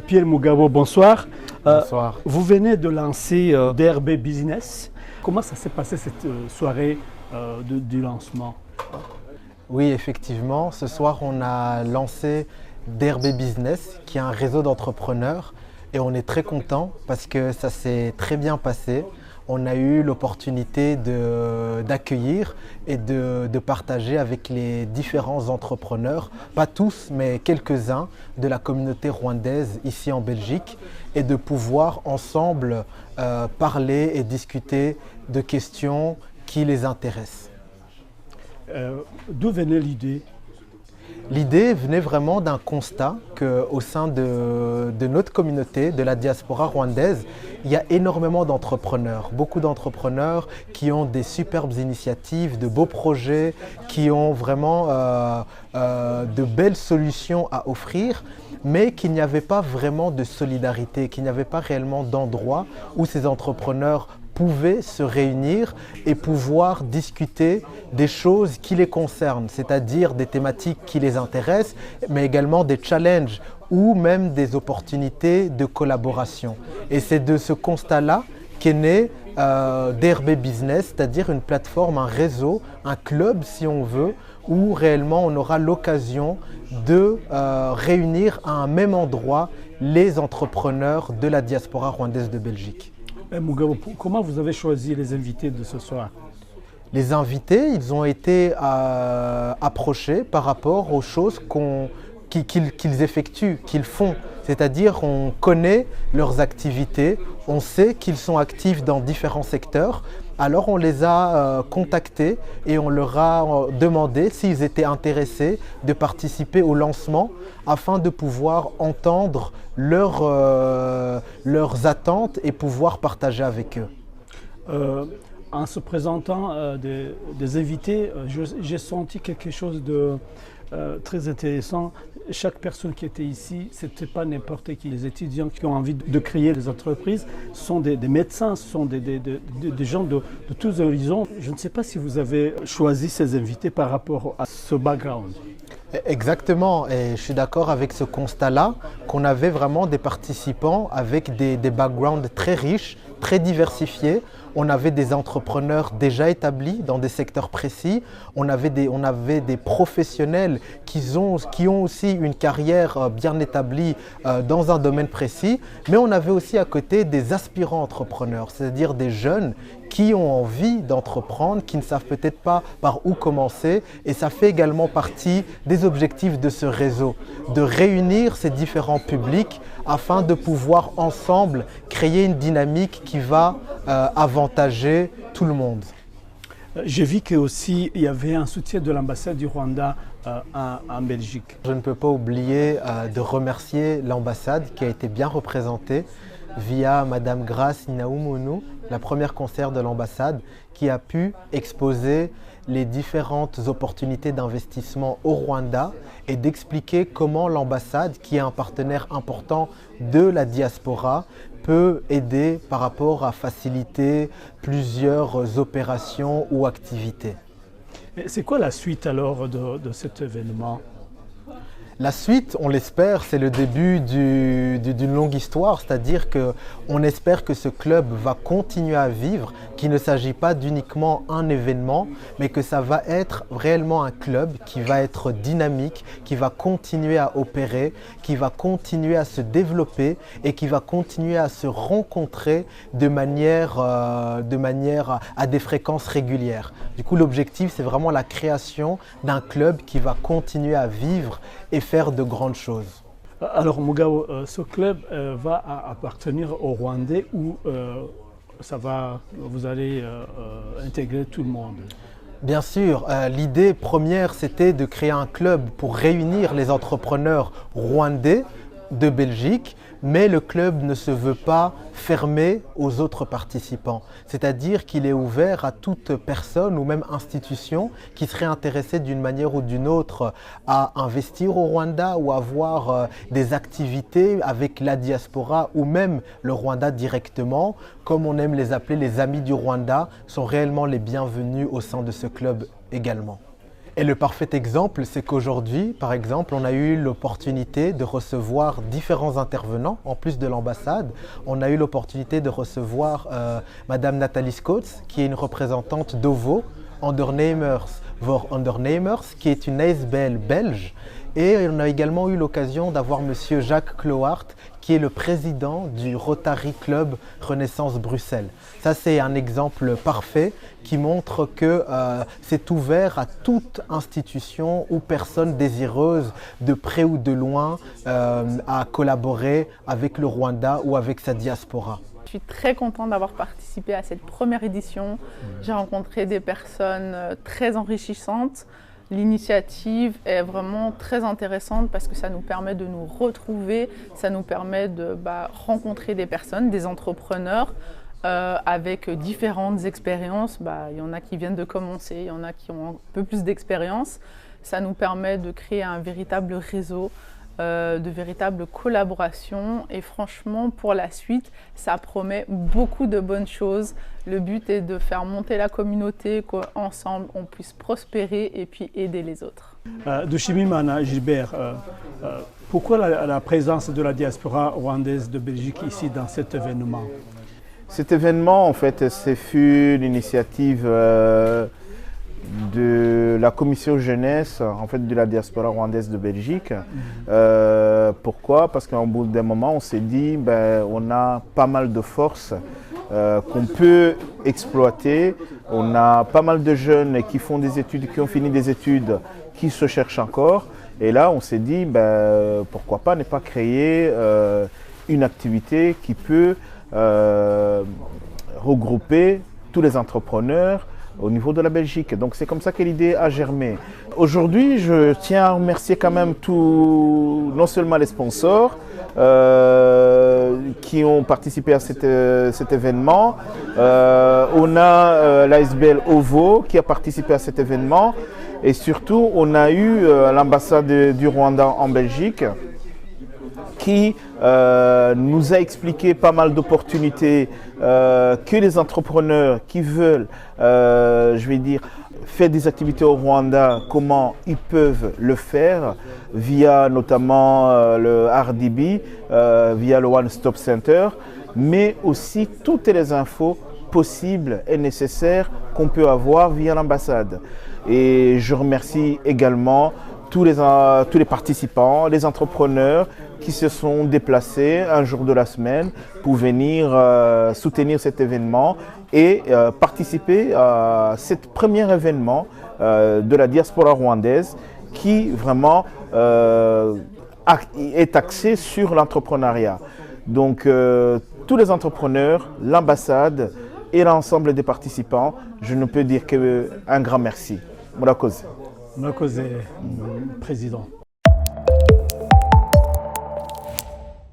Pierre Mugabo, bonsoir. Bonsoir. Vous venez de lancer DRB Business. Comment ça s'est passé cette soirée du lancement? Oui, effectivement, ce soir on a lancé DRB Business, qui est un réseau d'entrepreneurs, et on est très content parce que ça s'est très bien passé. On a eu l'opportunité d'accueillir et de partager avec les différents entrepreneurs, pas tous, mais quelques-uns de la communauté rwandaise ici en Belgique, et de pouvoir ensemble parler et discuter de questions qui les intéressent. D'où venait l'idée? L'idée venait vraiment d'un constat qu'au sein de notre communauté, de la diaspora rwandaise, il y a énormément d'entrepreneurs, beaucoup d'entrepreneurs qui ont des superbes initiatives, de beaux projets, qui ont vraiment de belles solutions à offrir, mais qu'il n'y avait pas vraiment de solidarité, qu'il n'y avait pas réellement d'endroit où ces entrepreneurs pouvaient se réunir et pouvoir discuter des choses qui les concernent, c'est-à-dire des thématiques qui les intéressent, mais également des challenges ou même des opportunités de collaboration. Et c'est de ce constat-là qu'est né DRB Business, c'est-à-dire une plateforme, un réseau, un club si on veut, où réellement on aura l'occasion de réunir à un même endroit les entrepreneurs de la diaspora rwandaise de Belgique. Mugabo, comment vous avez choisi les invités de ce soir? Les invités, ils ont été approchés par rapport aux choses qu'ils effectuent, qu'ils font. C'est-à-dire on connaît leurs activités, on sait qu'ils sont actifs dans différents secteurs. Alors on les a contactés et on leur a demandé s'ils étaient intéressés de participer au lancement afin de pouvoir entendre leurs attentes et pouvoir partager avec eux. En se présentant des invités, j'ai senti quelque chose de très intéressant. Chaque personne qui était ici, ce n'était pas n'importe qui. Les étudiants qui ont envie de créer des entreprises, ce sont des médecins, ce sont des gens de tous horizons. Je ne sais pas si vous avez choisi ces invités par rapport à ce background. Exactement, et je suis d'accord avec ce constat-là, qu'on avait vraiment des participants avec des backgrounds très riches, très diversifiés. On avait des entrepreneurs déjà établis dans des secteurs précis. On avait des professionnels qui ont aussi une carrière bien établie dans un domaine précis. Mais on avait aussi à côté des aspirants entrepreneurs, c'est-à-dire des jeunes qui ont envie d'entreprendre, qui ne savent peut-être pas par où commencer. Et ça fait également partie des objectifs de ce réseau, de réunir ces différents publics afin de pouvoir ensemble créer une dynamique qui va avantager tout le monde. J'ai vu qu'aussi il y avait un soutien de l'ambassade du Rwanda en Belgique. Je ne peux pas oublier de remercier l'ambassade qui a été bien représentée via Madame Grace Inaumonu, la première conseillère de l'ambassade, qui a pu exposer les différentes opportunités d'investissement au Rwanda et d'expliquer comment l'ambassade, qui est un partenaire important de la diaspora, peut aider par rapport à faciliter plusieurs opérations ou activités. C'est quoi la suite alors de cet événement? La suite, on l'espère, c'est le début d'une longue histoire, c'est-à-dire qu'on espère que ce club va continuer à vivre, qu'il ne s'agit pas d'uniquement un événement, mais que ça va être réellement un club qui va être dynamique, qui va continuer à opérer, qui va continuer à se développer et qui va continuer à se rencontrer de manière à des fréquences régulières. Du coup, l'objectif, c'est vraiment la création d'un club qui va continuer à vivre et faire de grandes choses. Alors Mugabo, ce club va appartenir aux Rwandais ou vous allez intégrer tout le monde? Bien sûr, l'idée première c'était de créer un club pour réunir les entrepreneurs rwandais de Belgique, mais le club ne se veut pas fermé aux autres participants. C'est-à-dire qu'il est ouvert à toute personne ou même institution qui serait intéressée d'une manière ou d'une autre à investir au Rwanda ou avoir des activités avec la diaspora ou même le Rwanda directement. Comme on aime les appeler, les amis du Rwanda sont réellement les bienvenus au sein de ce club également. Et le parfait exemple, c'est qu'aujourd'hui, par exemple, on a eu l'opportunité de recevoir différents intervenants, en plus de l'ambassade. On a eu l'opportunité de recevoir Madame Nathalie Scotts, qui est une représentante d'OVO, Ondernemers voor Ondernemers, qui est une ASBL belge. Et on a également eu l'occasion d'avoir Monsieur Jacques Cloart, qui est le président du Rotary Club Renaissance Bruxelles. Ça, c'est un exemple parfait qui montre que c'est ouvert à toute institution ou personne désireuse, de près ou de loin, à collaborer avec le Rwanda ou avec sa diaspora. Je suis très contente d'avoir participé à cette première édition. J'ai rencontré des personnes très enrichissantes. L'initiative est vraiment très intéressante parce que ça nous permet de nous retrouver, ça nous permet de rencontrer des personnes, des entrepreneurs avec différentes expériences. Il y en a qui viennent de commencer, il y en a qui ont un peu plus d'expérience. Ça nous permet de créer un véritable réseau, de véritables collaborations et franchement pour la suite ça promet beaucoup de bonnes choses. Le but est de faire monter la communauté, qu'ensemble on puisse prospérer et puis aider les autres. Dushimimana Gilbert, pourquoi la présence de la diaspora rwandaise de Belgique ici dans cet événement? Cet événement en fait c'est fut l'initiative de la commission jeunesse en fait, de la diaspora rwandaise de Belgique. Pourquoi? Parce qu'au bout d'un moment, on s'est dit on a pas mal de forces qu'on peut exploiter. On a pas mal de jeunes qui font des études, qui ont fini des études, qui se cherchent encore. Et là, on s'est dit pourquoi pas ne pas créer une activité qui peut regrouper tous les entrepreneurs au niveau de la Belgique. Donc c'est comme ça que l'idée a germé. Aujourd'hui, je tiens à remercier quand même non seulement les sponsors qui ont participé à cet événement. On a l'ASBL OVO qui a participé à cet événement. Et surtout, on a eu l'ambassade du Rwanda en Belgique qui nous a expliqué pas mal d'opportunités que les entrepreneurs qui veulent, faire des activités au Rwanda, comment ils peuvent le faire via notamment le RDB, via le One Stop Center, mais aussi toutes les infos possibles et nécessaires qu'on peut avoir via l'ambassade. Et je remercie également tous les participants, les entrepreneurs qui se sont déplacés un jour de la semaine pour venir soutenir cet événement et participer à ce premier événement de la diaspora rwandaise qui vraiment est axé sur l'entrepreneuriat. Donc tous les entrepreneurs, l'ambassade et l'ensemble des participants, je ne peux dire qu'un grand merci. Murakoze. Murakoze, président.